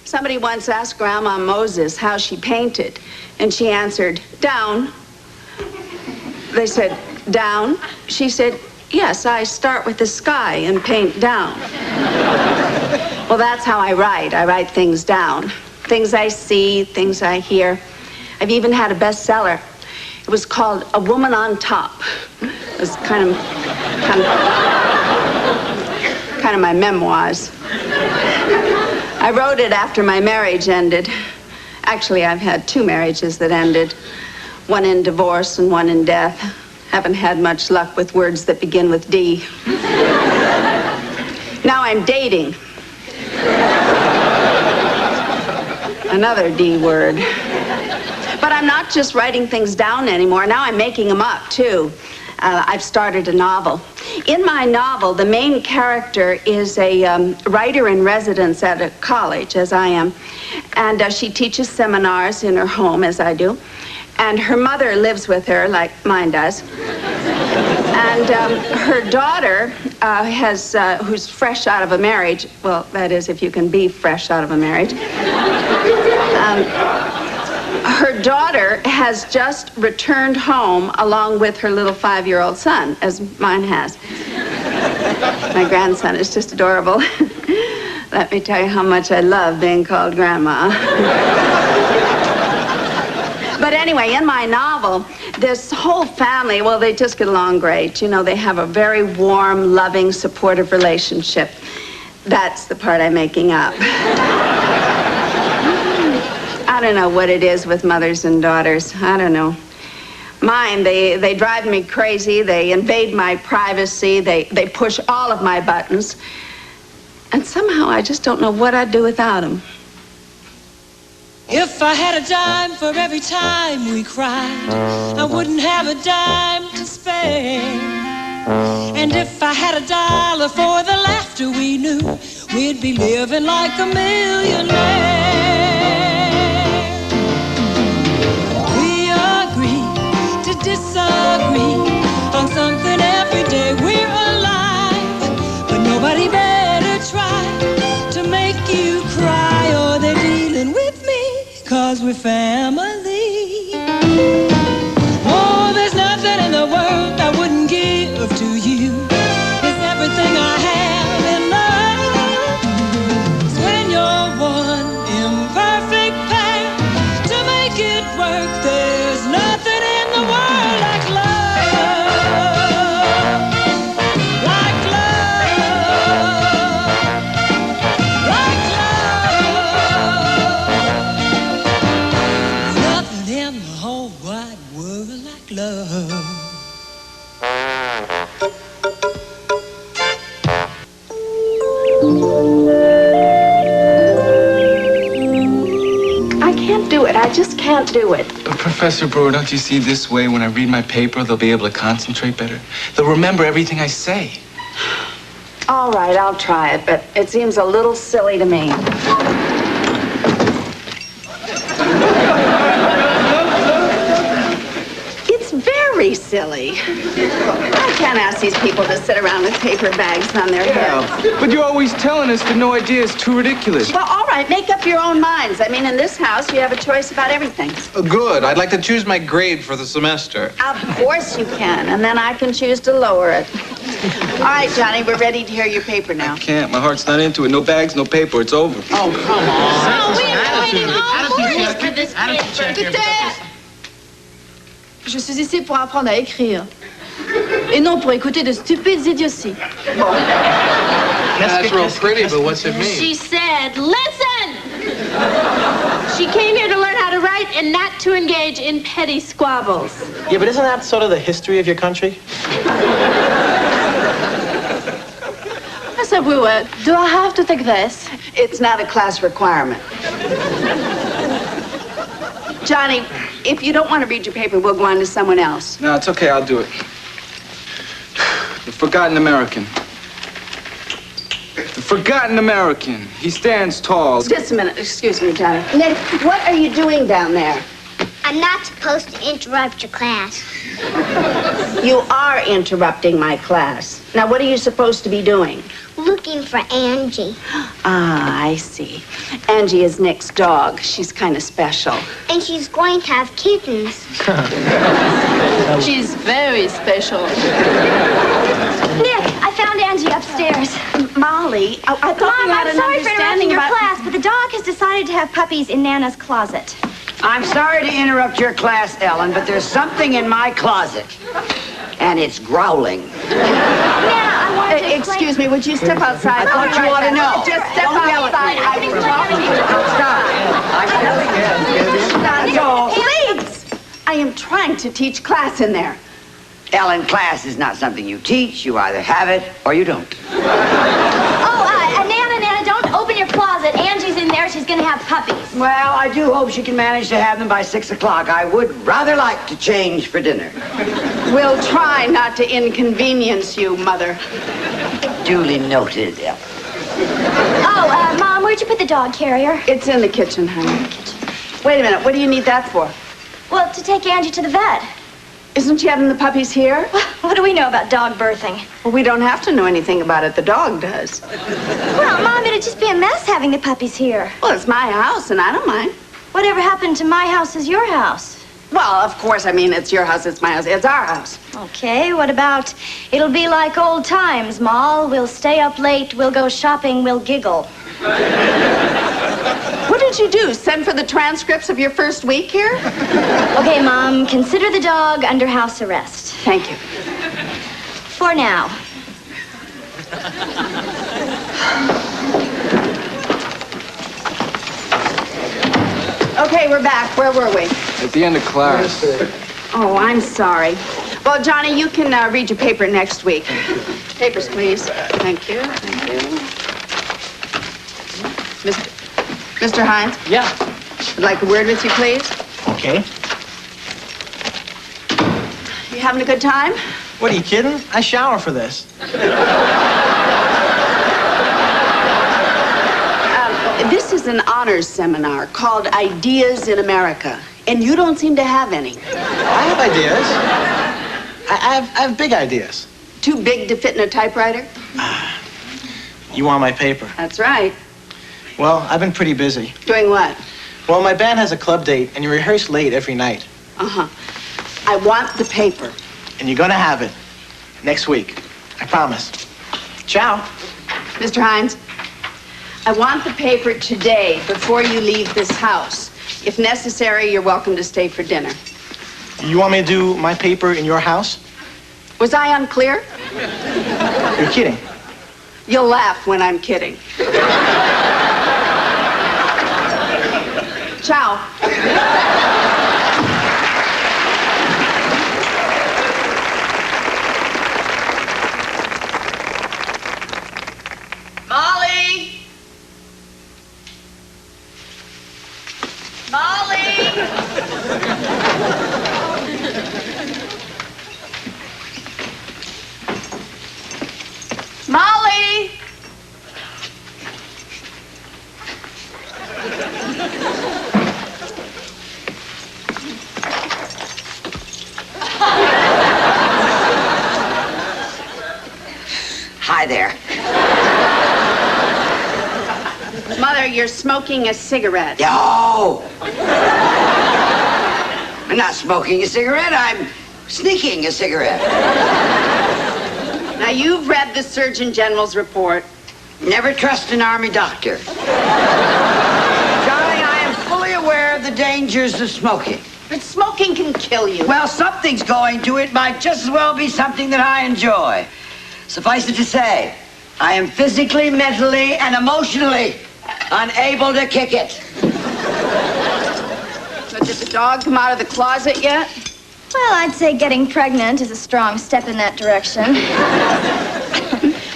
Somebody once asked Grandma Moses how she painted, and she answered, down. They said, down? She said, yes, I start with the sky and paint down. Well, that's how I write. I write things down. Things I see, things I hear. I've even had a bestseller. It was called A Woman on Top. It was kind of my memoirs. I wrote it after my marriage ended. Actually, I've had 2 marriages that ended. One in divorce and one in death. Haven't had much luck with words that begin with D. Now I'm dating. Another D word. But I'm not just writing things down anymore. Now I'm making them up, too. I've started a novel. In my novel, the main character is a writer in residence at a college, as I am. And she teaches seminars in her home, as I do. And her mother lives with her, like mine does. And her daughter who's fresh out of a marriage, well, that is, if you can be fresh out of a marriage. Her daughter has just returned home along with her little 5-year-old son, as mine has. My grandson is just adorable. Let me tell you how much I love being called Grandma. But anyway, in my novel, this whole family, well, they just get along great. You know, they have a very warm, loving, supportive relationship. That's the part I'm making up. I don't know what it is with mothers and daughters. I don't know. Mine, they drive me crazy. They invade my privacy. They push all of my buttons. And somehow I just don't know what I'd do without them. If I had a dime for every time we cried, I wouldn't have a dime to spare. And if I had a dollar for the laughter we knew, we'd be living like a millionaire. We agree to disagree on something every day we're alive, but nobody better try to make you cry, or they're dealing with me, 'cause we're family. Oh, there's nothing in the world I wouldn't give to you. It's everything I have in love. 'Cause when you're one imperfect pair, to make it work, there's nothing in the world like love. Like love. Like love. Nothing in the whole wide world like love. I can't do it. I just can't do it. But Professor Brewer, don't you see this way, when I read my paper, they'll be able to concentrate better? They'll remember everything I say. All right, I'll try it, but it seems a little silly to me. It's very silly. I can't ask these people to sit around with paper bags on their heads. But you're always telling us that no idea is too ridiculous. Well, all right, make up your own minds. I mean, in this house, you have a choice about everything. Good. I'd like to choose my grade for the semester. Of course you can, and then I can choose to lower it. All right, Johnny, we're ready to hear your paper now. I can't. My heart's not into it. No bags, no paper. It's over. Oh, come on. Oh, we've been waiting all morning for this paper. Je suis ici pour apprendre à écrire. Et non pour écouter de stupides idioties. That's real pretty, but what's it mean? She said, listen! She came here to learn how to write and not to engage in petty squabbles. Yeah, but isn't that sort of the history of your country? Mr. Brewer, do I have to take this? It's not a class requirement. Johnny, if you don't want to read your paper, we'll go on to someone else. No, it's okay. I'll do it. The Forgotten American. The Forgotten American. He stands tall. Just a minute. Excuse me, Johnny. Nick, what are you doing down there? I'm not supposed to interrupt your class. You are interrupting my class. Now, what are you supposed to be doing? looking for Angie. Ah, I see. Angie is Nick's dog. She's kind of special. And she's going to have kittens. She's very special. Nick, I found Angie upstairs. Molly, I thought Mom, you had I'm an sorry for interrupting understanding your about... class, but the dog has decided to have puppies in Nana's closet. I'm sorry to interrupt your class, Ellen, but there's something in my closet. And it's growling. Nana, I wanted to explain... Excuse me, would you step outside? I thought you ought to know. Just step Don't yell at outside. me. I will talk to you outside. I'm telling you. Please! I am trying to teach class in there. Ellen, class is not something you teach. You either have it or you don't. Nana, don't open your closet. Angie's in there. She's going to have puppies. Well, I do hope she can manage to have them by 6 o'clock. I would rather like to change for dinner. We'll try not to inconvenience you, Mother. Duly noted, Ellen. Oh, Mom, where'd you put the dog carrier? It's in the kitchen, honey. Wait a minute. What do you need that for? Well, to take Angie to the vet. Isn't she having the puppies here? What do we know about dog birthing? Well, we don't have to know anything about it. The dog does. Well, Mom, it'd just be a mess having the puppies here. Well, it's my house, and I don't mind. Whatever happened to my house is your house. Well, of course, I mean, it's your house, it's my house, it's our house. Okay, what about it'll be like old times, Moll? We'll stay up late, we'll go shopping, we'll giggle. What did you do? Send for the transcripts of your first week here? Okay, Mom, consider the dog under house arrest. Thank you. For now. Okay, we're back. Where were we? At the end of class. Oh, I'm sorry. Well, Johnny, you can read your paper next week. Papers, please. Thank you. Thank you. Mr. Hines? Yeah. I'd like a word with you, please. Okay. You having a good time? What, are you kidding? I shower for this. This is an honors seminar called Ideas in America, and you don't seem to have any. I have ideas. I have big ideas. Too big to fit in a typewriter? You want my paper? That's right. Well, I've been pretty busy. Doing what? Well, my band has a club date, and you rehearse late every night. Uh-huh. I want the paper. And you're gonna have it next week. I promise. Ciao. Mr. Hines, I want the paper today before you leave this house. If necessary, you're welcome to stay for dinner. You want me to do my paper in your house? Was I unclear? You're kidding. You'll laugh when I'm kidding. Ciao. Molly! Molly! Molly! Hi there. Mother, you're smoking a cigarette. Yo! I'm not smoking a cigarette. I'm sneaking a cigarette. Now, you've read the Surgeon General's report. Never trust an army doctor. Darling, I am fully aware of the dangers of smoking. But smoking can kill you. Well, something's going to. It might just as well be something that I enjoy. Suffice it to say, I am physically, mentally, and emotionally unable to kick it. So did the dog come out of the closet yet? Well, I'd say getting pregnant is a strong step in that direction.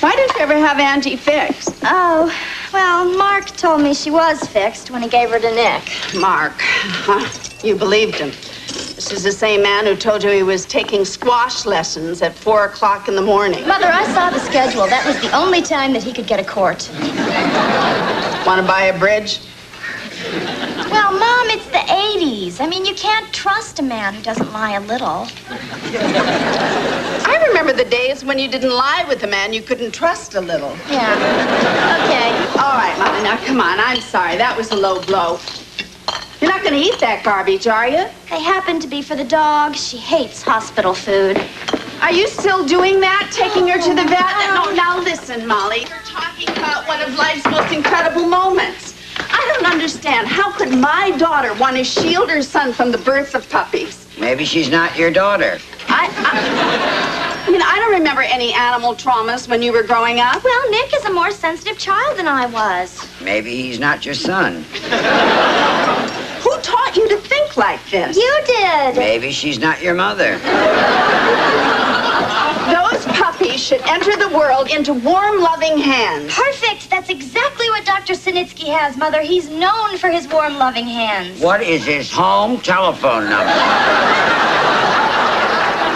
Why didn't you ever have Angie fixed? Oh, well, Mark told me she was fixed when he gave her to Nick. Mark. Huh? You believed him. This is the same man who told you he was taking squash lessons at 4 o'clock in the morning. Mother, I saw the schedule. That was the only time that he could get a court. Want to buy a bridge? Well, Mom, it's the 80s. I mean, you can't trust a man who doesn't lie a little. I remember the days when you didn't lie with a man you couldn't trust a little. Yeah. Okay. All right, Molly, now come on. I'm sorry. That was a low blow. You're not going to eat that garbage, are you? They happen to be for the dog. She hates hospital food. Are you still doing that, taking her to the vet? No, now listen, Molly. You're talking about one of life's most incredible moments. I don't understand. How could my daughter want to shield her son from the birth of puppies? Maybe she's not your daughter. I mean, I don't remember any animal traumas when you were growing up. Well, Nick is a more sensitive child than I was. Maybe he's not your son. Who taught you to think like this? You did. Maybe she's not your mother. Those puppies should enter the world into warm, loving hands. Perfect. That's exactly what Dr. Sinitsky has, Mother. He's known for his warm, loving hands. What is his home telephone number?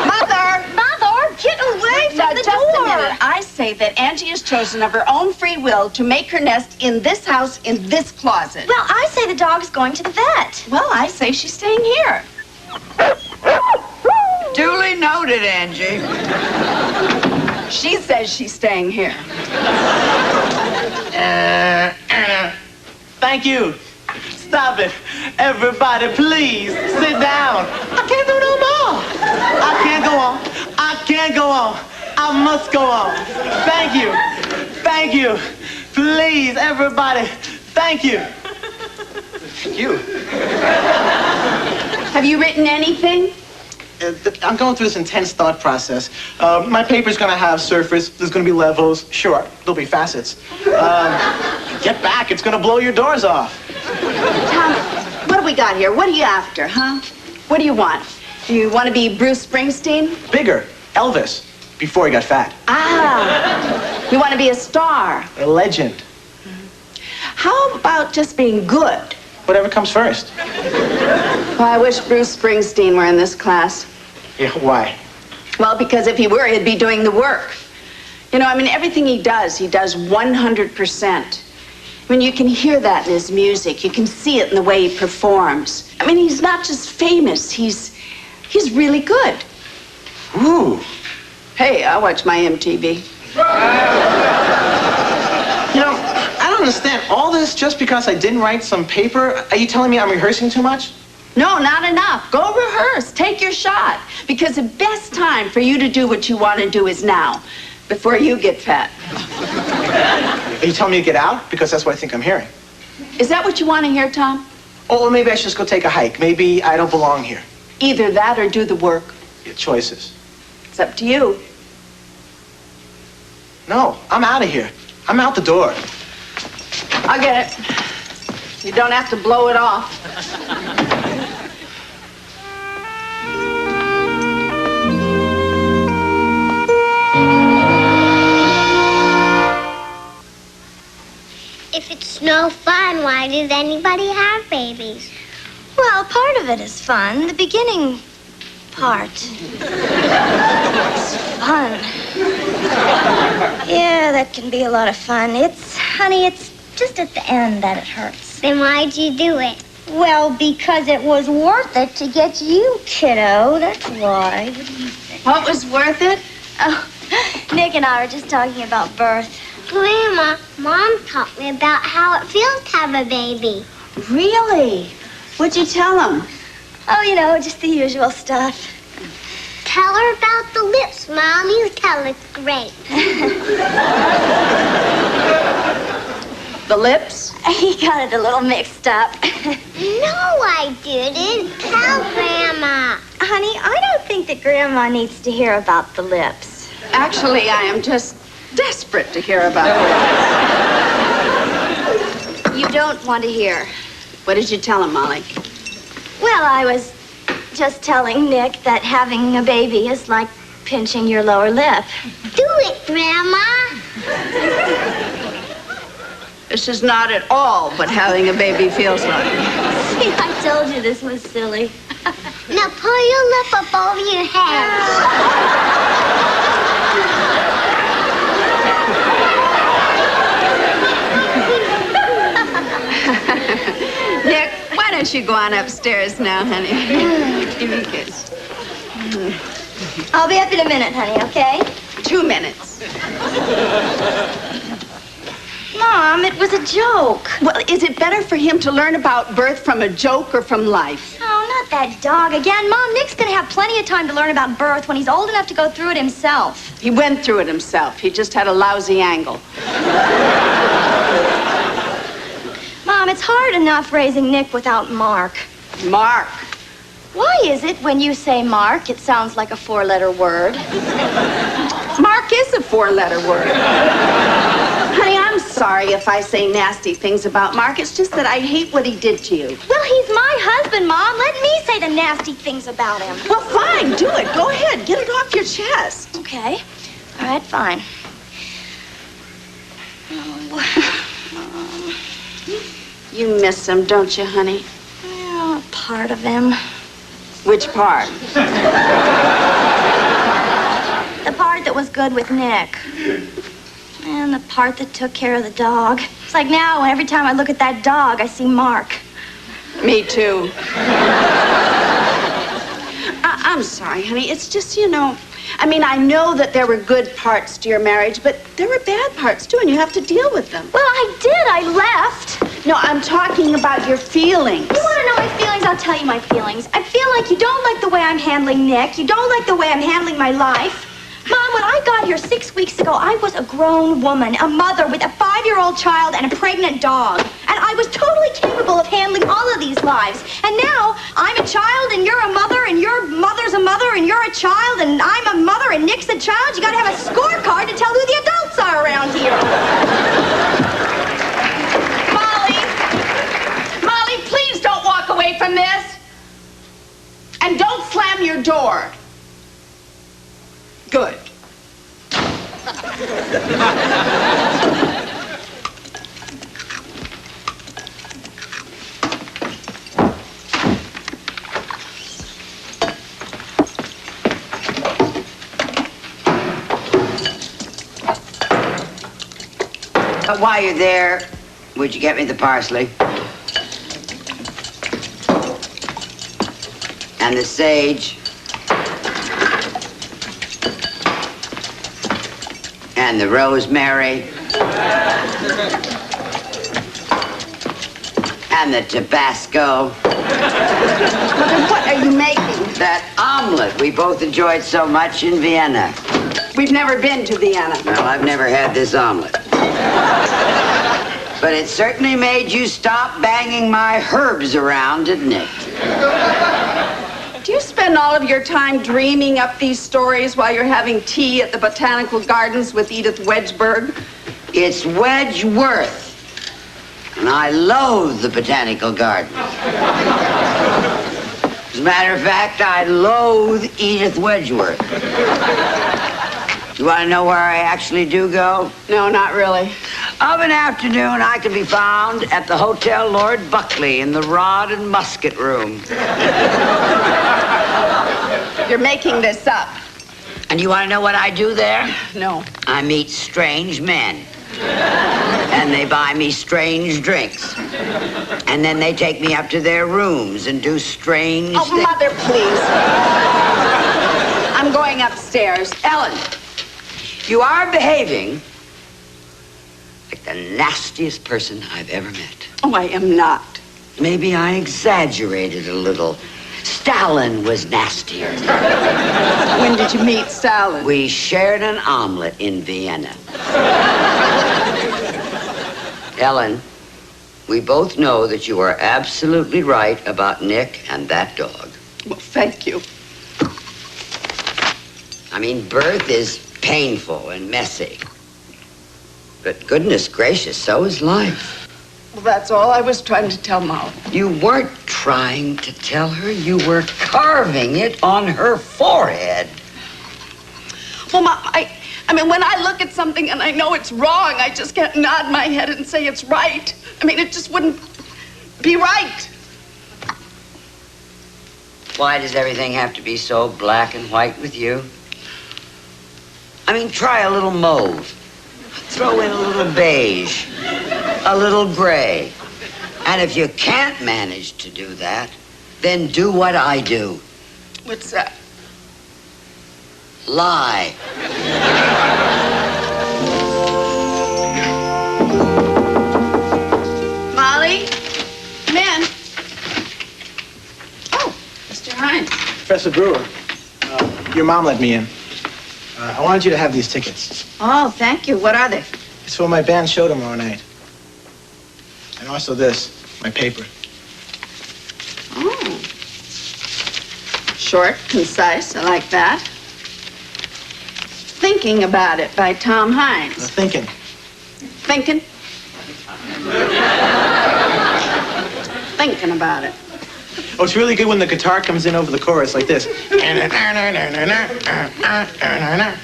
Mother! Mother, get away from Now, the just door. a minute. I say that Angie has chosen of her own free will to make her nest in this house, in this closet. Well, I say the dog's going to the vet. Well, I say she's staying here. Duly noted, Angie. She says she's staying here. Thank you. Stop it. Everybody, please sit down. I can't do no more. I can't go on. I can't go on. I must go on. Thank you. Thank you. Please, everybody. Thank you. Thank you. Have you written anything? I'm going through this intense thought process. My paper's going to have surface. There's going to be levels. Sure, there'll be facets. Get back. It's going to blow your doors off. Tom, what do we got here? What are you after, huh? What do you want? Do you want to be Bruce Springsteen? Bigger. Elvis. Before he got fat. Ah, you want to be a star? A legend. How about just being good? Whatever comes first. Well, I wish Bruce Springsteen were in this class. Yeah, why? Well, because if he were, he'd be doing the work. You know, I mean, everything he does 100%. I mean, you can hear that in his music. You can see it in the way he performs. I mean, he's not just famous. He's really good. Ooh. Hey, I watch my MTV. You know, I don't understand. All this just because I didn't write some paper? Are you telling me I'm rehearsing too much? No, not enough. Go rehearse. Take your shot. Because the best time for you to do what you want to do is now, before you get fat. Are you telling me to get out? Because that's what I think I'm hearing. Is that what you want to hear, Tom? Oh, well, maybe I should just go take a hike. Maybe I don't belong here. Either that or do the work. Your choices. It's up to you. No, I'm out of here. I'm out the door. I'll get it. You don't have to blow it off. If it's no fun, why does anybody have babies? Well, part of it is fun. The beginning part. It's fun. Yeah, that can be a lot of fun. Honey, it's just at the end that it hurts. Then why'd you do it? Well, because it was worth it to get you, kiddo. That's why. What do you think? What was worth it? Oh, Nick and I were just talking about birth. Grandma, Mom taught me about how it feels to have a baby. Really? What'd you tell him? Oh, you know, just the usual stuff. Tell her about the lips, Mom. You tell it's great. The lips? He got it a little mixed up. No, I didn't. Tell Grandma. Honey, I don't think that Grandma needs to hear about the lips. Actually, I am just desperate to hear about it. You don't want to hear. What did you tell him, Molly? Well, I was just telling Nick that having a baby is like pinching your lower lip. Do it, Grandma. This is not at all what having a baby feels like. See, I told you this was silly. Now pull your lip up over your head. Nick, why don't you go on upstairs now, honey? Give me a kiss. I'll be up in a minute, honey, okay? 2 minutes. Mom, it was a joke. Well, is it better for him to learn about birth from a joke or from life? Oh, not that dog again. Mom, Nick's gonna have plenty of time to learn about birth when he's old enough to go through it himself. He went through it himself. He just had a lousy angle. Mom, it's hard enough raising Nick without Mark. Mark. Why is it when you say Mark, it sounds like a 4-letter word? Mark is a 4-letter word. Honey, I'm sorry if I say nasty things about Mark. It's just that I hate what he did to you. Well, he's my husband, Mom. Let me say the nasty things about him. Well, fine. Do it. Go ahead. Get it off your chest. Okay. All right, fine. You miss him, don't you, honey? Well, part of him. Which part? The part that was good with Nick. And the part that took care of the dog. It's like now, every time I look at that dog, I see Mark. Me too. I'm sorry, honey. It's just, I know that there were good parts to your marriage, but there were bad parts too, and you have to deal with them. Well, I did. I left. No, I'm talking about your feelings. You want to know my feelings? I'll tell you my feelings. I feel like you don't like the way I'm handling Nick. You don't like the way I'm handling my life. Mom, when I got here 6 weeks ago, I was a grown woman, a mother with a 5-year-old child and a pregnant dog. And I was totally capable of handling all of these lives. And now I'm a child and you're a mother and your mother's a mother and you're a child and I'm a mother and Nick's a child. You got to have a scorecard to tell who the adults are around here. Molly, please don't walk away from this. And don't slam your door. Good. While you're there, would you get me the parsley? And the sage. And the rosemary. And the Tabasco. What are you making? That omelet we both enjoyed so much in Vienna. We've never been to Vienna. Well, I've never had this omelet. But it certainly made you stop banging my herbs around, didn't it? Do you spend all of your time dreaming up these stories while you're having tea at the Botanical Gardens with Edith Wedgburg? It's Wedgeworth. And I loathe the Botanical Gardens. As a matter of fact, I loathe Edith Wedgeworth. You want to know where I actually do go? No, not really. Of an afternoon, I can be found at the Hotel Lord Buckley in the Rod and Musket Room. You're making this up. And you want to know what I do there? No. I meet strange men. And they buy me strange drinks. And then they take me up to their rooms and do strange things. Oh, Mother, please. I'm going upstairs. Ellen, you are behaving like the nastiest person I've ever met. Oh, I am not. Maybe I exaggerated a little. Stalin was nastier. When did you meet Stalin? We shared an omelet in Vienna. Ellen, we both know that you are absolutely right about Nick and that dog. Well, thank you. I mean, birth is painful and messy. But goodness gracious, so is life. Well, that's all I was trying to tell Molly. You weren't trying to tell her. You were carving it on her forehead. Well, Mom, I mean, when I look at something and I know it's wrong, I just can't nod my head and say it's right. I mean, it just wouldn't be right. Why does everything have to be so black and white with you? I mean, try a little mauve. Throw in a little beige, a little gray, And if you can't manage to do that, then do what I do. What's that? Lie. Molly? Come in. Oh, Mr. Hines. Professor Brewer, your mom let me in. I wanted you to have these tickets. Oh, thank you. What are they? It's for my band show tomorrow night. And also this, my paper. Oh. Short, concise. I like that. Thinking About It by Tom Hines. Thinking. Thinking? Thinking about it. Oh, it's really good when the guitar comes in over the chorus like this.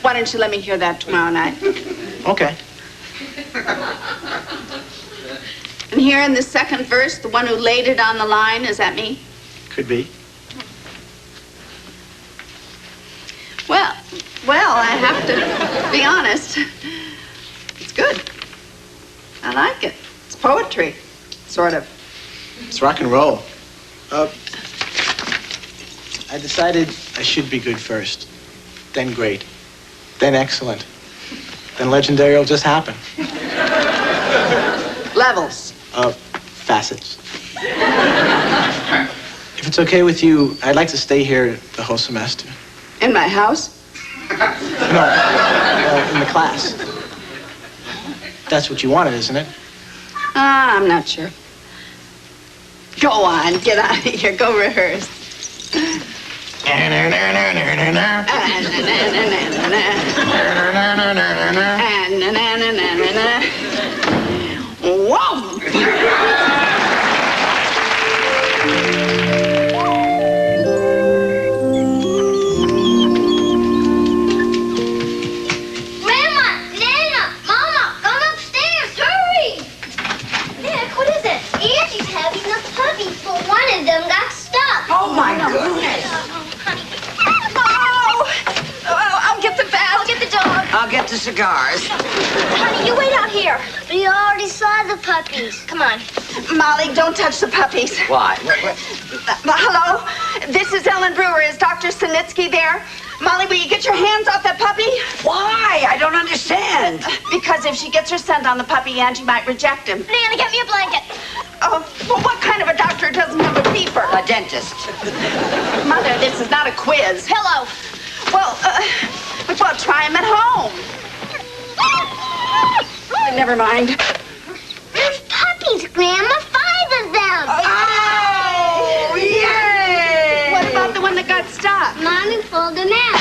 Why don't you let me hear that tomorrow night? Okay. And here in the second verse, the one who laid it on the line, is that me? Could be. Well, I have to be honest. It's good. I like it. It's poetry, sort of. It's rock and roll. I decided I should be good first, then great, then excellent, then legendary will just happen. Levels. Facets. If it's okay with you, I'd like to stay here the whole semester. In my house? No, in the class. That's what you wanted, isn't it? I'm not sure. Go on, get out of here. Go rehearse. Whoa! Oh, my goodness. I'll get the bat. I'll get the dog. I'll get the cigars. Honey, you wait out here. We already saw the puppies. Come on. Molly, don't touch the puppies. Why? Hello? This is Ellen Brewer. Is Dr. Sinitsky there? Molly, will you get your hands off that puppy? Why? I don't understand. Because if she gets her scent on the puppy, Angie might reject him. Nana, get me a blanket. Oh, well, what kind of a doctor doesn't have a beeper? A dentist. Mother, this is not a quiz. Pillow. Well, try him at home. Never mind. There's puppies, Grandma. 5 of them. Oh, yay! What about the one that got stuck? Mommy pulled him out.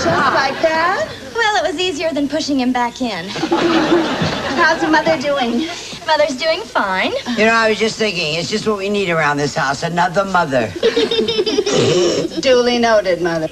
Just like that? Well, it was easier than pushing him back in. How's your mother doing? Mother's doing fine. You know, I was just thinking, it's just what we need around this house, another mother. Duly noted, Mother.